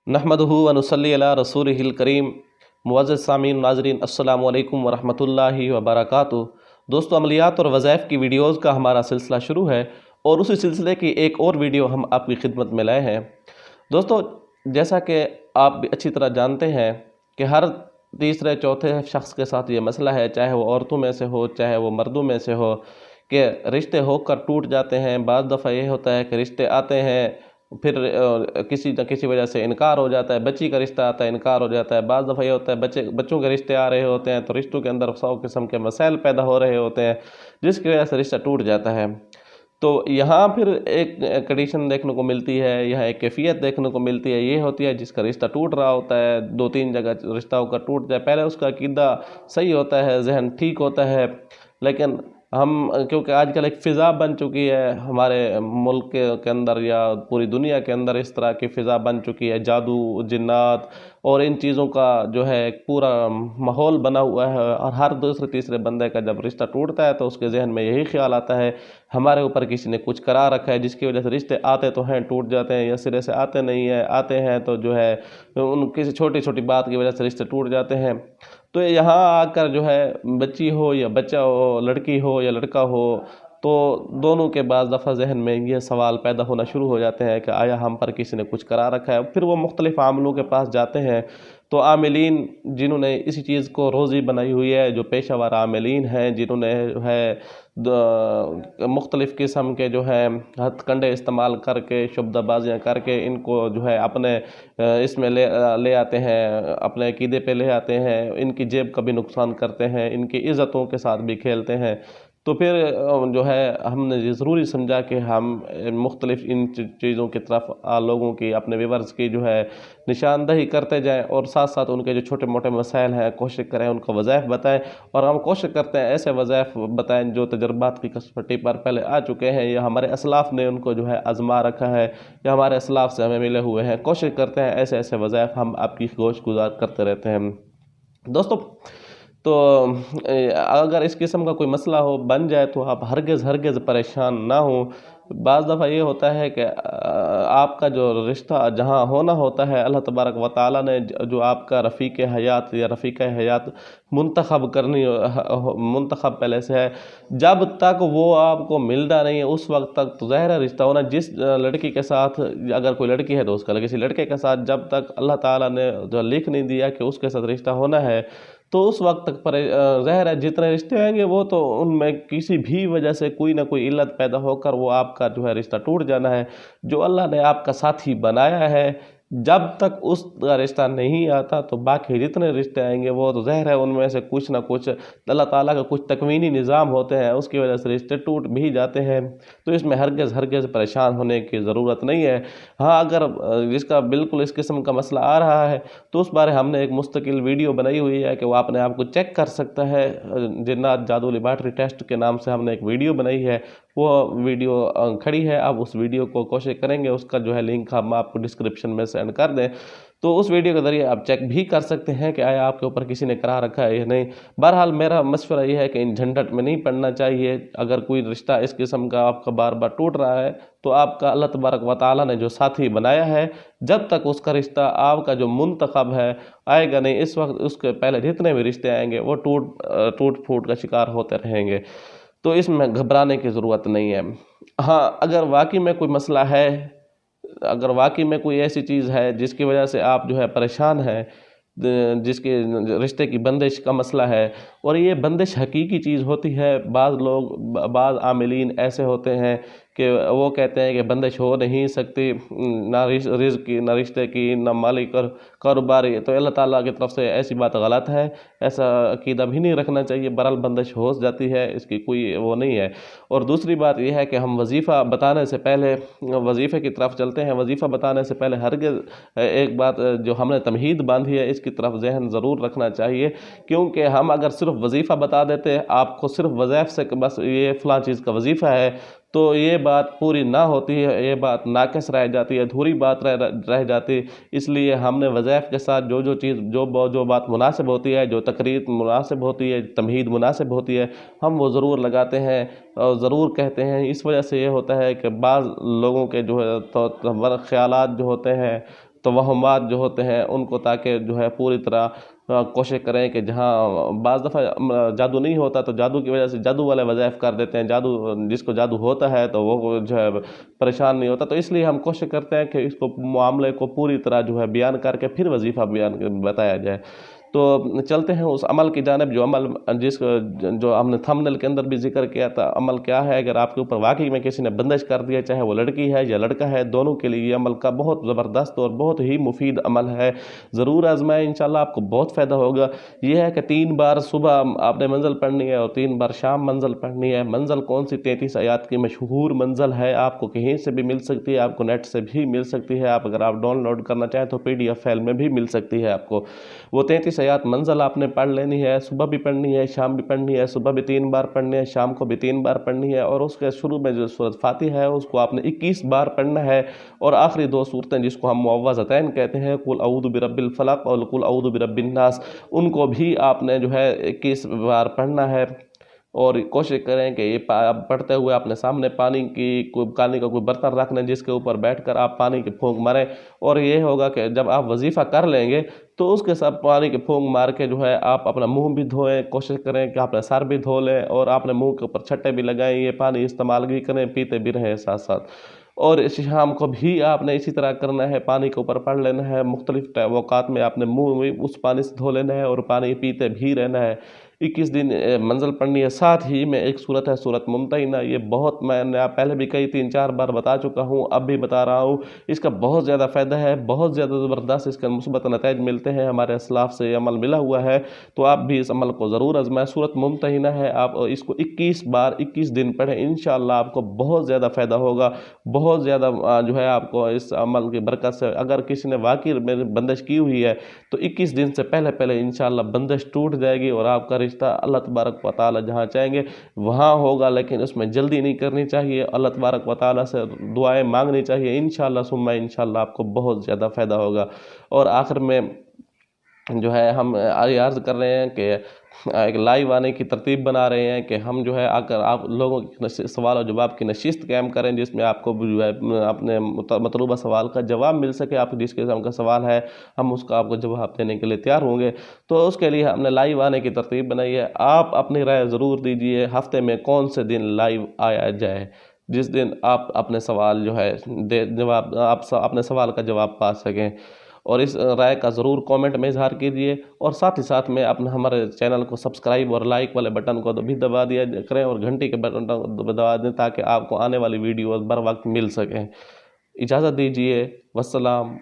नहमदुहु व नुसल्ली अला रसूलिहिल करीम। मुअज़्ज़ज़ सामीन नाज़रीन, अस्सलामु अलैकुम व रहमतुल्लाहि व बरकातुहू। दोस्तों, अमलियात और वज़ाइफ की वीडियोज़ का हमारा सिलसिला शुरू है और उसी सिलसिले की एक और वीडियो हम आपकी खिदमत में लाए हैं। दोस्तों, जैसा कि आप भी अच्छी तरह जानते हैं कि हर तीसरे चौथे शख्स के साथ ये मसला है, चाहे वो औरतों में से हो चाहे वो मर्दों में से हो, कि रिश्ते होकर टूट जाते हैं। बाज़ दफ़ा ये होता है कि रिश्ते आते हैं, फिर किसी न किसी वजह से इनकार हो जाता है। बच्ची का रिश्ता आता है, इनकार हो जाता है। बाज़ दफ़ा ये होता है बच्चों के रिश्ते आ रहे होते हैं तो रिश्तों के अंदर 100 किस्म के मसाइल पैदा हो रहे होते हैं, जिसकी वजह से रिश्ता टूट जाता है। तो यहाँ फिर एक कंडीशन देखने को मिलती है, यहाँ एक कैफियत देखने को मिलती है। ये होती है जिसका रिश्ता टूट रहा होता है, 2-3 जगह रिश्ता होकर टूट जाए। पहले उसका अकीदा सही होता है, जहन ठीक होता है, लेकिन हम क्योंकि आजकल एक फ़िज़ा बन चुकी है हमारे मुल्क के अंदर या पूरी दुनिया के अंदर, इस तरह की फ़िज़ा बन चुकी है, जादू जिन्नात और इन चीज़ों का जो है एक पूरा माहौल बना हुआ है। और हर दूसरे तीसरे बंदे का जब रिश्ता टूटता है तो उसके जहन में यही ख्याल आता है हमारे ऊपर किसी ने कुछ करा रखा है, जिसकी वजह से रिश्ते आते तो हैं टूट जाते हैं, या सिरे से आते नहीं है, आते हैं तो जो है उन किसी छोटी छोटी बात की वजह से रिश्ते टूट जाते हैं। तो यहाँ आकर जो है बच्ची हो या बच्चा हो, लड़की हो या लड़का हो, तो दोनों के बाद दफ़ा जहन में ये सवाल पैदा होना शुरू हो जाते हैं कि आया हम पर किसी ने कुछ करा रखा है। फिर वो मुख्तलिफ़ आमलों के पास जाते हैं, तो आमिलीन जिन्होंने इसी चीज़ को रोज़ी बनाई हुई है, जो पेशा वर आमिलीन हैं, जिन्होंने है मुख्तलिफ़ किस्म के जो है हथकंडे इस्तेमाल करके, शुब्दबाजियाँ करके इनको जो है अपने इसमें ले आते हैं, अपने अकीदे पे ले आते हैं, इनकी जेब का भी नुकसान करते हैं, इनकी इज़्ज़तों के साथ भी खेलते हैं। तो फिर जो है हमने ये ज़रूरी समझा कि हम मुख्तलिफ़ इन चीज़ों की तरफ लोगों की, अपने व्यूअर्स की जो है निशानदही करते जाएं, और साथ साथ उनके जो छोटे मोटे मसाइल हैं कोशिश करें उनको वज़ाइफ बताएं। और हम कोशिश करते हैं ऐसे वज़ाइफ बताएं जो तजर्बात की कसौटी पर पहले आ चुके हैं, या हमारे असलाफ़ ने उनको जो है आज़मा रखा है, या हमारे असलाफ़ से हमें मिले हुए हैं। कोशिश करते हैं ऐसे ऐसे वज़ाइफ हम आपकी गोश गुजार करते रहते हैं। दोस्तों, तो अगर इस किस्म का कोई मसला हो बन जाए तो आप हरगिज़ परेशान ना हो। बाज़ दफ़ा ये होता है कि आपका जो रिश्ता जहाँ होना होता है, अल्लाह तबारक व तआला ने जो आपका रफ़ीक हयात या रफ़ीक़ा हयात मुंतखब पहले से है, जब तक वो आपको मिलता नहीं है उस वक्त तक तो ज़ाहिर है रिश्ता होना। जिस लड़की के साथ, अगर कोई लड़की है तो उसका किसी लड़के के साथ, जब तक अल्लाह ताला ने जो लिख नहीं दिया कि उसके साथ रिश्ता होना है, तो उस वक्त तक पर ज़ाहिर है जितने रिश्ते आएंगे वो तो उनमें किसी भी वजह से कोई ना कोई इल्लत पैदा होकर वो आपका जो है रिश्ता टूट जाना है। जो अल्लाह ने आपका साथी बनाया है, जब तक उसका रिश्ता नहीं आता तो बाकी जितने रिश्ते आएंगे वो तो ज़ाहिर है उनमें से कुछ ना कुछ अल्लाह ताला का कुछ तकवीनी निज़ाम होते हैं, उसकी वजह से रिश्ते टूट भी जाते हैं। तो इसमें हरगिज़ परेशान होने की ज़रूरत नहीं है। हाँ, अगर जिसका बिल्कुल इस किस्म का मसला आ रहा है तो उस बारे हमने एक मुस्तकिल वीडियो बनाई हुई है कि वो अपने आप को चेक कर सकता है। जिन्नात जादू लेबॉरेटरी टेस्ट के नाम से हमने एक वीडियो बनाई है, वो वीडियो खड़ी है। अब उस वीडियो को कोशिश करेंगे, उसका जो है लिंक हम आपको डिस्क्रिप्शन में सेंड कर दें, तो उस वीडियो के ज़रिए आप चेक भी कर सकते हैं कि आया आपके ऊपर किसी ने करा रखा है या नहीं। बहरहाल मेरा मशवरा ये है कि इन झंझट में नहीं पड़ना चाहिए। अगर कोई रिश्ता इस किस्म का आपका बार बार टूट रहा है तो आपका अल्लाह तबारक व तआला ने जो साथी बनाया है, जब तक उसका रिश्ता आपका जो मुंतखब है आएगा नहीं, इस वक्त उसके पहले जितने भी रिश्ते आएंगे वो टूट फूट का शिकार होते रहेंगे। तो इसमें घबराने की ज़रूरत नहीं है। हाँ, अगर वाकई में कोई मसला है, अगर वाकई में कोई ऐसी चीज़ है जिसकी वजह से आप जो है परेशान हैं, जिसके रिश्ते की बंदिश का मसला है, और ये बंदिश हकीकी चीज़ होती है। बाज़ आमिलीन ऐसे होते हैं कि वो कहते हैं कि बंदिश हो नहीं सकती, ना रिज़्क़ की, ना रिश्ते की, ना माली कारोबारी। तो अल्लाह ताला की तरफ से ऐसी बात गलत है, ऐसा अकीदा भी नहीं रखना चाहिए। बहरहाल बंदिश हो जाती है, इसकी कोई वो नहीं है। और दूसरी बात यह है कि हम वजीफ़ा बताने से पहले, वजीफ़े की तरफ चलते हैं, वजीफ़ा बताने से पहले हरगिज़ एक बात जो हमने तमहीद बांधी है इसकी तरफ जहन ज़रूर रखना चाहिए। क्योंकि हम अगर सिर्फ वजीफ़ा बता देते आपको, सिर्फ वज़ाइफ से बस ये फ़लाँ चीज़ का वजीफ़ा है, तो ये बात पूरी ना होती है, ये बात नाक़िस रह जाती है, अधूरी बात रह जाती। इसलिए हमने वज़ाइफ के साथ जो चीज़ जो बात मुनासिब होती है, जो तकरीर मुनासिब होती है, तमहीद मुनासिब होती है, हम वो ज़रूर लगाते हैं और ज़रूर कहते हैं। इस वजह से ये होता है कि बाज़ लोगों के जो है तो ख़यालात जो होते हैं, توہمات جو ہوتے ہیں ان کو تاکہ جو ہے پوری طرح کوشش کریں کہ جہاں بعض دفعہ جادو نہیں ہوتا تو جادو کی وجہ سے جادو والے وظائف کر دیتے ہیں، جادو جس کو جادو ہوتا ہے تو وہ جو ہے پریشان نہیں ہوتا، تو اس لیے ہم کوشش کرتے ہیں کہ اس کو معاملے کو پوری طرح جو ہے بیان کر کے پھر وظیفہ بیان بتایا جائے۔ تو چلتے ہیں اس عمل کی جانب، جو عمل جو ہم نے تھمبنیل کے اندر بھی ذکر کیا تھا۔ عمل کیا ہے؟ اگر آپ کے اوپر واقعی میں کسی نے بندش کر دیا، چاہے وہ لڑکی ہے یا لڑکا ہے، دونوں کے لیے یہ عمل کا بہت زبردست اور بہت ہی مفید عمل ہے، ضرور آزمائیں، انشاءاللہ آپ کو بہت فائدہ ہوگا۔ یہ ہے کہ 3 بار صبح آپ نے منزل پڑھنی ہے اور 3 بار شام منزل پڑھنی ہے۔ منزل کون سی؟ 33 آیات کی مشہور منزل ہے، آپ کو کہیں سے بھی مل سکتی ہے، آپ کو نیٹ سے بھی مل سکتی ہے، اگر آپ ڈاؤن لوڈ کرنا چاہیں تو PDF فائل میں بھی مل سکتی ہے آپ کو۔ وہ 33 آیات منزل آپ نے پڑھ لینی ہے، صبح بھی پڑھنی ہے، شام بھی پڑھنی ہے، صبح بھی 3 بار پڑھنی ہے، شام کو بھی 3 بار پڑھنی ہے، اور اس کے شروع میں جو سورۃ فاتحہ ہے اس کو آپ نے 21 بار پڑھنا ہے، اور آخری 2 صورتیں جس کو ہم معوذتین کہتے ہیں، قل اعوذ برب الفلق اور قل اعوذ برب الناس، ان کو بھی آپ نے جو ہے 21 بار پڑھنا ہے۔ اور کوشش کریں کہ یہ پڑھتے ہوئے اپنے سامنے پانی کا کوئی برتن رکھ لیں جس کے اوپر بیٹھ کر آپ پانی کی پھونک ماریں، اور یہ ہوگا کہ جب آپ وظیفہ کر لیں گے تو اس کے ساتھ پانی کی پھونک مار کے جو ہے آپ اپنا منہ بھی دھوئیں، کوشش کریں کہ اپنا سر بھی دھو لیں، اور اپنے منہ کے اوپر چھٹے بھی لگائیں، یہ پانی استعمال بھی کریں، پیتے بھی رہیں ساتھ ساتھ۔ اور اس شام کو بھی آپ نے اسی طرح کرنا ہے، پانی کے اوپر پڑھ لینا ہے، مختلف اوقات میں آپ نے منہ بھی اس پانی سے دھو لینا ہے اور پانی پیتے بھی رہنا ہے۔ 21 دن منزل پڑھنی ہے۔ ساتھ ہی میں ایک صورت ہے صورت ممتحنہ، یہ بہت میں نے پہلے بھی کئی 3-4 بار بتا چکا ہوں، اب بھی بتا رہا ہوں، اس کا بہت زیادہ فائدہ ہے، بہت زیادہ زبردست اس کے مثبت نتائج ملتے ہیں، ہمارے اسلاف سے یہ عمل ملا ہوا ہے، تو آپ بھی اس عمل کو ضرور آزمائیں۔ صورت ممتحنہ ہے، آپ اس کو 21 بار 21 دن پڑھیں، انشاءاللہ آپ کو بہت زیادہ فائدہ ہوگا، بہت زیادہ جو ہے آپ کو اس عمل کی برکت سے، اگر کسی نے واقعی میں بندش کی ہوئی ہے تو 21 دن سے پہلے انشاءاللہ بندش ٹوٹ جائے گی، اور آپ کا رشتہ اللہ تبارک و تعالی جہاں چاہیں گے وہاں ہوگا، لیکن اس میں جلدی نہیں کرنی چاہیے، اللہ تبارک و تعالی سے دعائیں مانگنی چاہیے، انشاءاللہ ثم انشاءاللہ آپ کو بہت زیادہ فائدہ ہوگا۔ اور آخر میں جو ہے ہم عرض کر رہے ہیں کہ ایک لائیو آنے کی ترتیب بنا رہے ہیں کہ ہم جو ہے اگر آپ لوگوں کی سوال و جواب کی نشست قائم کریں، جس میں آپ کو جو ہے اپنے مطلوبہ سوال کا جواب مل سکے، آپ جس قسم کا سوال ہے ہم اس کا آپ کو جواب دینے کے لیے تیار ہوں گے، تو اس کے لیے ہم نے لائیو آنے کی ترتیب بنائی ہے۔ آپ اپنی رائے ضرور دیجئے ہفتے میں کون سے دن لائیو آیا جائے، جس دن آپ اپنے سوال جو ہے آپ اپنے سوال کا جواب پا سکیں، اور اس رائے کا ضرور کومنٹ میں اظہار کیجئے، اور ساتھ ہی ساتھ میں اپنے ہمارے چینل کو سبسکرائب اور لائک والے بٹن کو بھی دبا دیا کریں، اور گھنٹی کے بٹن کو دبا دیں تاکہ آپ کو آنے والی ویڈیوز بر وقت مل سکیں۔ اجازت دیجئے، والسلام۔